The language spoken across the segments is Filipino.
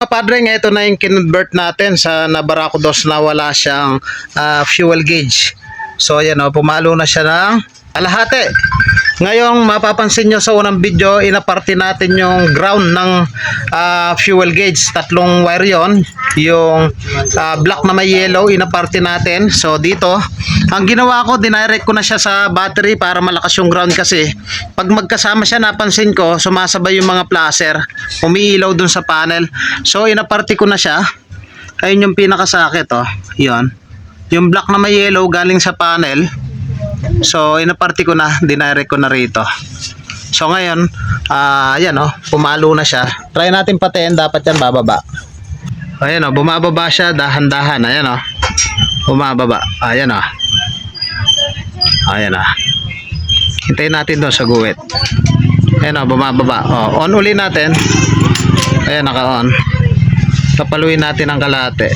Kapadring, ito na yung kinonvert natin sa Barako 2 na wala siyang fuel gauge. So ayan o, pumalo na siya ng kalahati. Ngayon mapapansin nyo sa unang video, inaparte natin yung ground ng fuel gauge. Tatlong wire yon, yung black na may yellow, inaparte natin. So dito, ang ginawa ko, dinirect ko na siya sa battery para malakas yung ground, kasi pag magkasama siya, napansin ko sumasabay yung mga placer, umiilaw dun sa panel. So inaparte ko na siya. Ayun yung pinakasakit, oh. Yun, yung black na may yellow galing sa panel. So inaparte ko na, dinirect ko na rito. So ngayon, ayan oh, pumalo na siya. Try natin patiin, dapat yan bababa. Ayan oh, bumababa siya dahan-dahan. Ayan oh, bumababa. Ayan oh. Ayan oh. Hintayin natin doon sa guwit. Ayan oh, bumababa. Oh, on uli natin. Ayan, naka-on. Kapaluin natin ang kalahati.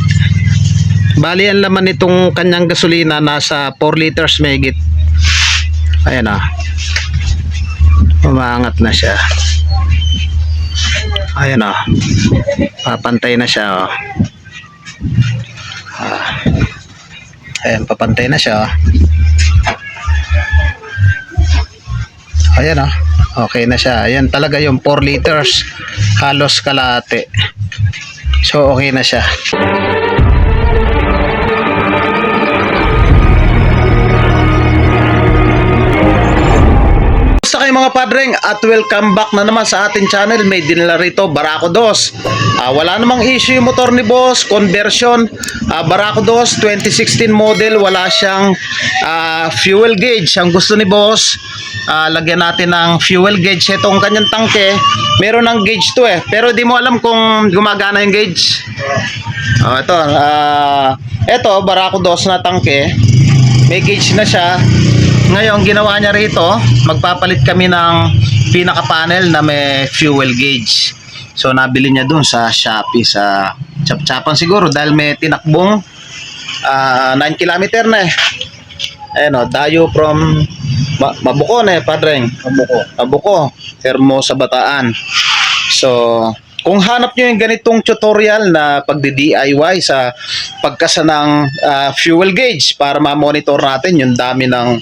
Bali ang laman nitong kanyang gasolina nasa 4 liters mahigit. Ayan ah. Umaangat na siya. Ayan ah. Papantay na siya oh. Ayan, papantay na siya oh. Ayan ah. Okay na siya. Ayan talaga yung 4 liters. Halos kalahati. So okay na siya. Gusto kayo mga padreng, at welcome back na naman sa ating channel. May dinala rito Barako 2. Wala namang issue yung motor ni boss, conversion. Barako 2 2016 model, wala siyang fuel gauge. Ang gusto ni boss, lagyan natin ng fuel gauge. Itong kanyang tangke, meron ng gauge to eh, pero di mo alam kung gumagana yung gauge. Ito Barako 2 na tangke, may gauge na siya. Ngayon, ginawa niya rito, magpapalit kami ng pinaka-panel na may fuel gauge. So, nabili niya dun sa Shopee, sa Chap-Chapan siguro, dahil may tinakbong 9 kilometer na eh. Ayan o, dayo from Mabuko na eh, padreng. Mabuko, Hermosa, Bataan. So, kung hanap nyo yung ganitong tutorial na pagdi-DIY sa pagkasa ng fuel gauge para ma-monitor natin yung dami ng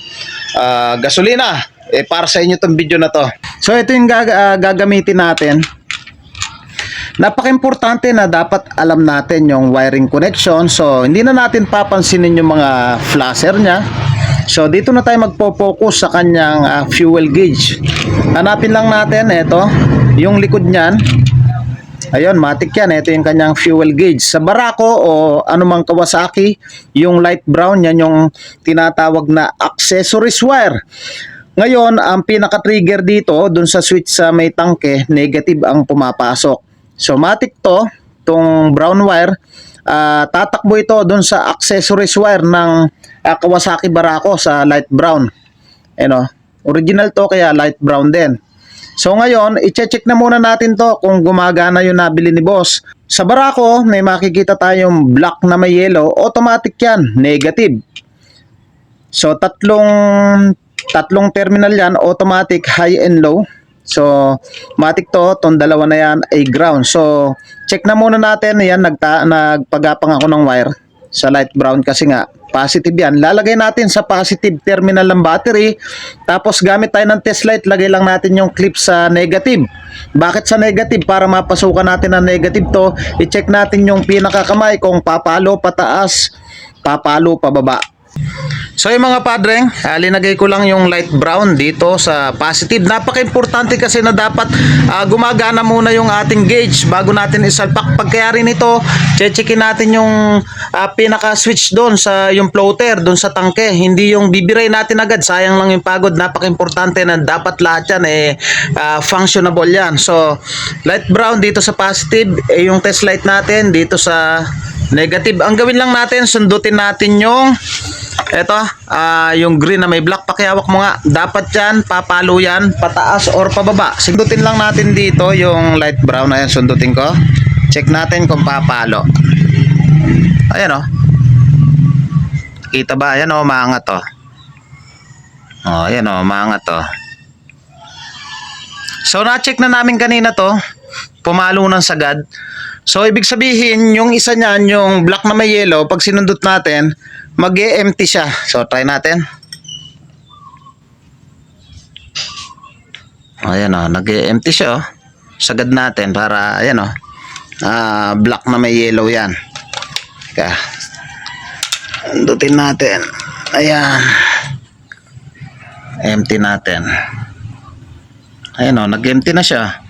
gasolina, para sa inyo itong video na to. So ito yung gagamitin natin. Napaka-importante na dapat alam natin yung wiring connection. So hindi na natin papansinin yung mga flasher niya. So dito na tayo magpo-focus sa kanyang fuel gauge. Hanapin lang natin ito, yung likod niyan. Ayun, matik yan. Ito yung kanyang fuel gauge. Sa Barako o anumang Kawasaki, yung light brown, yan yung tinatawag na accessories wire. Ngayon, ang pinaka-trigger dito, dun sa switch sa may tangke, negative ang pumapasok. So, matik to, tong brown wire, tatakbo ito dun sa accessories wire ng Kawasaki Barako sa light brown. Original to, kaya light brown din. So ngayon, i-check na muna natin to kung gumagana yung nabili ni boss. Sa Barako, may makikita tayong black na may yellow, automatic yan, negative. So tatlong terminal yan, automatic high and low. So matik to, tong dalawa na yan ay ground. So check na muna natin, yan, nagpagapang ako ng wire sa light brown kasi nga positive yan. Lalagay natin sa positive terminal ng battery. Tapos gamit tayo ng test light, lagay lang natin yung clip sa negative. Bakit sa negative? Para mapasukan natin ang negative to, i-check natin yung pinakakamay kung papalo pataas, papalo pababa. So yung mga padreng, linagay ko lang yung light brown dito sa positive. Napaka-importante kasi na dapat gumagana muna yung ating gauge bago natin isalpak. Pagkayari nito, checkin natin yung pinaka-switch doon sa yung floater, doon sa tangke. Hindi yung bibiray natin agad, sayang lang yung pagod. Napaka-importante na dapat lahat yan functionable yan. So light brown dito sa positive, yung test light natin dito sa negative. Ang gawin lang natin, sundutin natin yung yung green na may black. Pakihawak mo nga, dapat yan, papalo yan, pataas or pababa. Sundutin lang natin dito yung light brown. Ayan, sundutin ko. Check natin kung papalo. Ayan o. Kita ba? Ayan o, maangat o. Ayan o, maangat o. So na-check na namin kanina to. pumalo ng sagad. So ibig sabihin, yung isa niyan, yung black na may yellow, pag sinundot natin, mag-e-empty siya. So try natin. Ayan o, nag-e-empty siya o. Sagad natin para, ayan o, black na may yellow yan. Kaya, sundutin natin. Ayan. Empty natin. Ayan o, nag-empty na siya.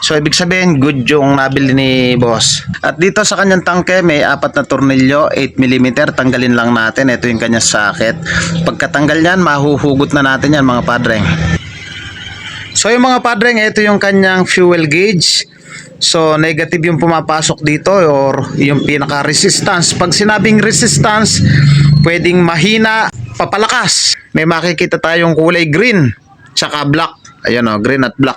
So ibig sabihin good yung nabili ni boss. At dito sa kanyang tangke may 4 na tornilyo, 8mm. Tanggalin lang natin. Ito yung kanyang socket. Pagkatanggal yan, mahuhugot na natin yan mga padreng. So yung mga padreng, ito yung kanyang fuel gauge. So negative yung pumapasok dito or yung pinaka resistance. Pag sinabing resistance, pwedeng mahina, papalakas. May makikita tayong kulay green tsaka black. Ayan o, green at black.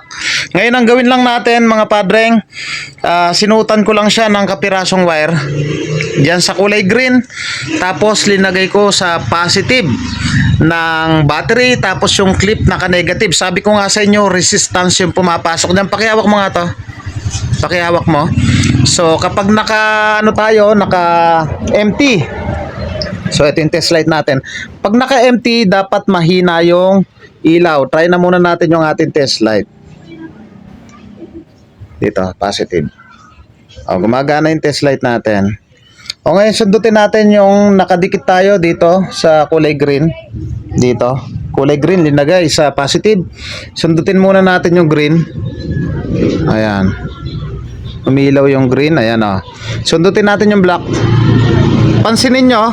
Ngayon ang gawin lang natin mga padreng, sinutan ko lang siya ng kapirasong wire diyan sa kulay green. Tapos linagay ko sa positive ng battery. Tapos yung clip naka-negative. Sabi ko nga sa inyo, resistance yung pumapasok diyan. Pakihawak mo nga to. Pakihawak mo. So kapag naka empty. So ito yung test light natin. Pag naka-empty, dapat mahina yung ilaw. Try na muna natin yung ating test light. Dito, positive. O, gumagana yung test light natin. O ngayon, sundutin natin yung nakadikit tayo dito sa kulay green. Dito, kulay green, linagay sa positive. Sundutin muna natin yung green. Ayan. Umilaw yung green. Ayan o. Sundutin natin yung black. Pansinin nyo,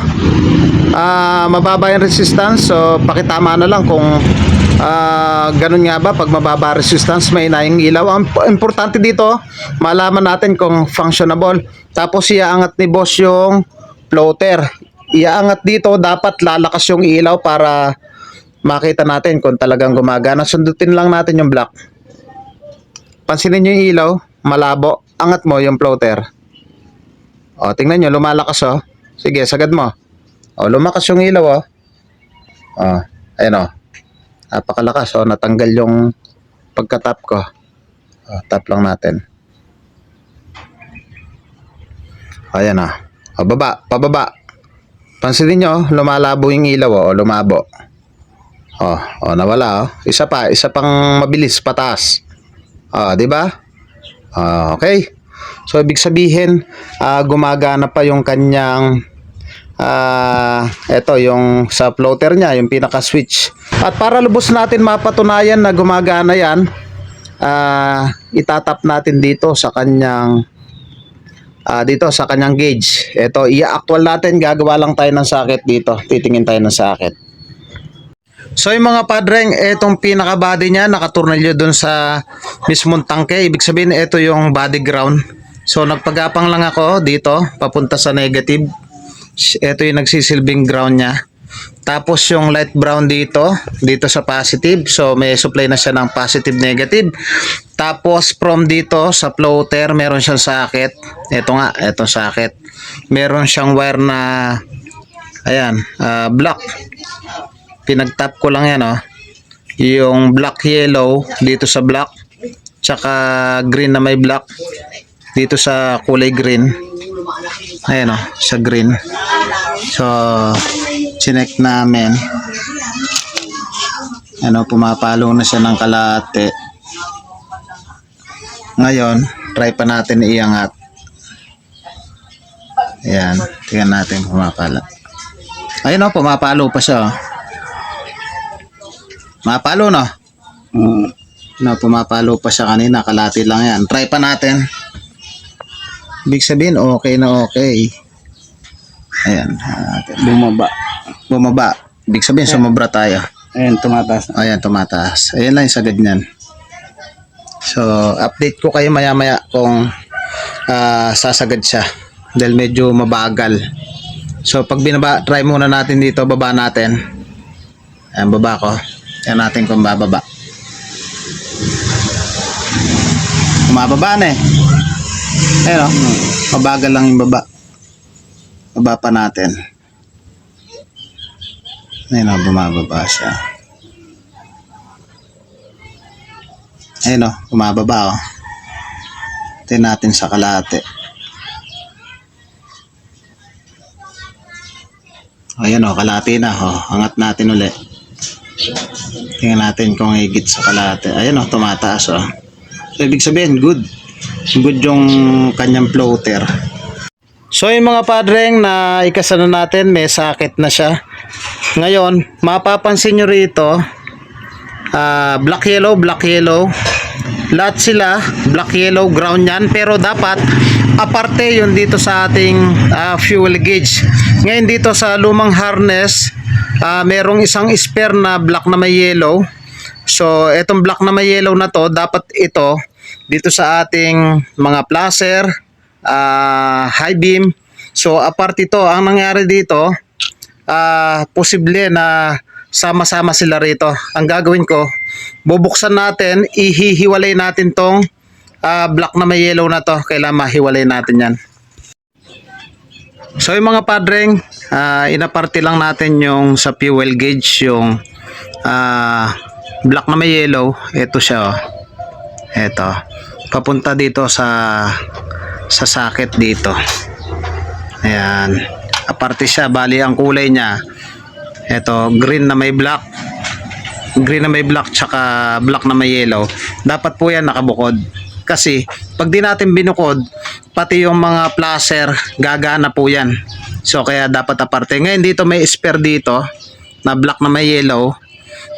mababa yung resistance. So, pakitama na lang kung ganun nga ba, pag mababa resistance, may inayang ilaw. Ang importante dito, malaman natin kung functionable. Tapos iaangat ni boss yung floater. Iaangat dito, dapat lalakas yung ilaw para makita natin kung talagang gumagana. Sundutin lang natin yung black. Pansinin nyo yung ilaw, malabo. Angat mo yung floater. O, tingnan nyo, lumalakas o. Sige, sagad mo. O, lumakas yung ilaw o. O, ayan o. Napakalakas. O, natanggal yung pagka-tap ko. O, tap lang natin. Ayan o. O, baba, pababa. Pansinin nyo, lumalabo yung ilaw o, lumabo. O, nawala o. Isa pang mabilis, pataas. O, di ba? Okay. So, ibig sabihin, gumagana pa yung kanyang ito yung sa floater niya, yung pinaka switch. At para lubos natin mapatunayan na gumagana yan, itatap natin dito sa kanyang gauge. Ito, i-actual natin, gagawa lang tayo ng socket dito. Titingin tayo ng socket. So yung mga padreng, itong pinaka body niya nakaturnilyo dun sa mismong tangke. Ibig sabihin ito yung body ground. So nagpagapang lang ako dito papunta sa negative. Ito yung nagsisilbing ground niya. Tapos yung light brown dito sa positive. So may supply na siya ng positive negative. Tapos from dito sa floater meron siyang socket. Ito nga, ito socket. Meron siyang wire na ayan, black. Pinagtap ko lang yan yung black yellow dito sa black. Tsaka green na may black dito sa kulay green. Ayan sa green. So chinek namin. Pumapalo na siya ng kalahati. Ngayon try pa natin iangat. Ayan, tingnan natin pumapalo. Ayun pumapalo pa siya Mapalo pumapalo pa siya kanina, kalahati lang yan. Try pa natin. Ibig sabihin okay na okay. Ayan, bumaba. Ibig sabihin sumobra tayo. Ayan, tumataas. Ayan, tumataas. Ayan lang yung sagad niyan. So, update ko kayo maya-maya kung sasagad siya. Dahil medyo mabagal. So, pag try muna natin dito, baba natin. Ayan, baba ko. Ayan natin kung bababa. Bumababa na Ayan mabagal lang yung baba. Baba pa natin. Ayan bumababa siya. Ayan bumababa Tingnan natin sa kalahati. Ayan o, kalahati na. Angat natin ulit. Tingnan natin kung higit sa kalahati. Ayan o, tumataas o. So, ibig sabihin, good. Good yung kanyang floater. So, yung mga padreng na ikasana natin, may sakit na siya. Ngayon, mapapansin nyo rito, black yellow. Lahat sila black yellow ground yan, pero dapat aparte yun dito sa ating fuel gauge. Ngayon dito sa lumang harness, merong isang spare na black na may yellow. So etong black na may yellow na to, dapat ito dito sa ating mga placer, high beam. So aparte ito, ang nangyari dito, posible na sama-sama sila rito. Ang gagawin ko, bubuksan natin, ihihiwalay natin tong black na may yellow na to. Kailangan mahiwalay natin yan. So yung mga padreng, inaparte lang natin yung sa fuel gauge, yung black na may yellow. Ito siya, oh. Ito, papunta dito sa socket dito. Ayan, aparte siya. Bali ang kulay niya, ito, green na may black, tsaka black na may yellow. Dapat po yan nakabukod. Kasi pag di natin binukod, pati yung mga placer, gagana po yan. So kaya dapat aparte. Ngayon dito may spare dito na black na may yellow.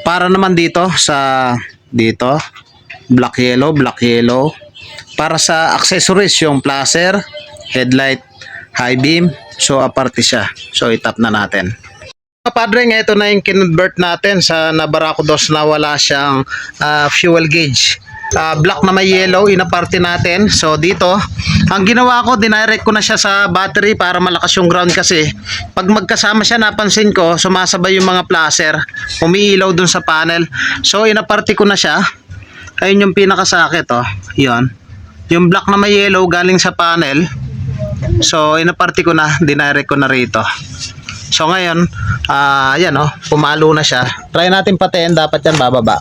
Para naman dito sa dito, black yellow. Para sa accessories, yung placer, headlight, high beam. So aparte siya. So itap na natin. Mga padre, ito na yung kinonvert natin sa Nabarako 2 na wala siyang fuel gauge. Black na may yellow, inaparte natin. So dito, ang ginawa ko, dinirect ko na siya sa battery para malakas yung ground kasi pag magkasama siya, napansin ko, sumasabay yung mga placer, umiilaw dun sa panel. So inaparte ko na siya. Ayun yung pinakasakit, oh. Yun. Yung black na may yellow galing sa panel. So inaparte ko na, dinirect ko na rito. So ngayon, ayan oh, pumalo na siya. Try natin patiin, dapat yan bababa.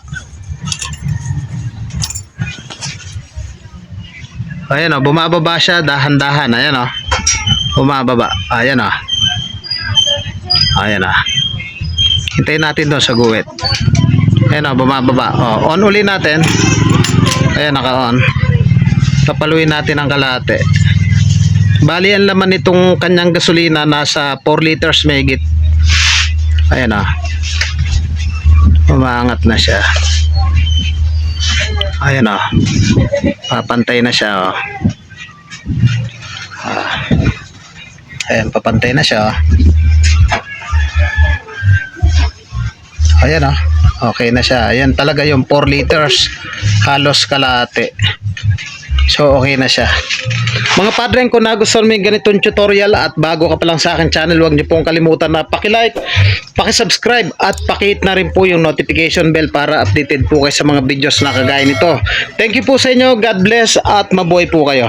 Ayan oh, bumababa siya dahan-dahan. Ayan oh, bumababa. Ayan oh. Ayan oh. Hintayin natin doon sa guwit. Ayan oh, bumababa. Oh, on uli natin. Ayan, naka-on. Papaluin natin ang kalahati. Bali ang laman nitong kanyang gasolina nasa 4 liters mahigit. Ayan ah. Umaangat na siya. Ayan ah. Papantay na siya oh. Ayan, papantay na siya oh. Ayan ah. Okay na siya. Ayan talaga yung 4 liters. Halos kalahati. So okay na siya. Mga padreng, kung nagustuhan mo yung ganitong tutorial at bago ka pa lang sa akin channel, huwag niyo pong kalimutan na paki-like, paki-subscribe at paki-hit na rin po yung notification bell para updated po kayo sa mga videos na kagaya nito. Thank you po sa inyo. God bless at mabuhay po kayo.